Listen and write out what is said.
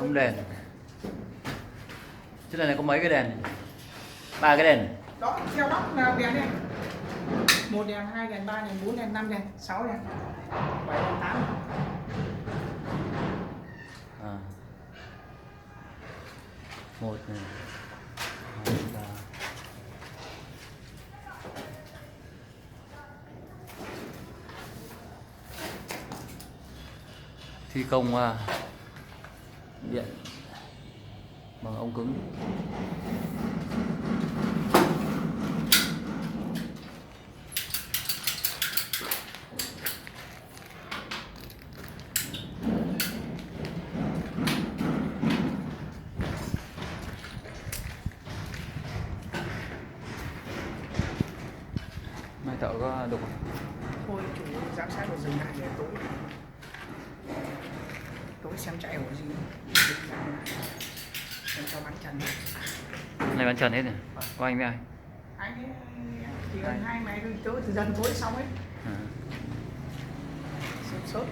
Chống đèn. Chiếc này có mấy cái đèn? 3 cái đèn. Đó, theo đó là đèn đây. 1 đèn, 2 đèn, 3 đèn, 4 đèn, 5 đèn, 6 đèn, 7 đèn, 8 đèn. À. 1 này. 2, 3. Thi công điện bằng ống cứng. Mai thợ có đục không? Thôi chủ giám sát và dừng lại để tối xem chạy của gì em cho bắn trần Này bán trần hết rồi. Có anh với ai? anh ấy thì gần 2 ngày tối từ dần tối xong ấy. À. Sốt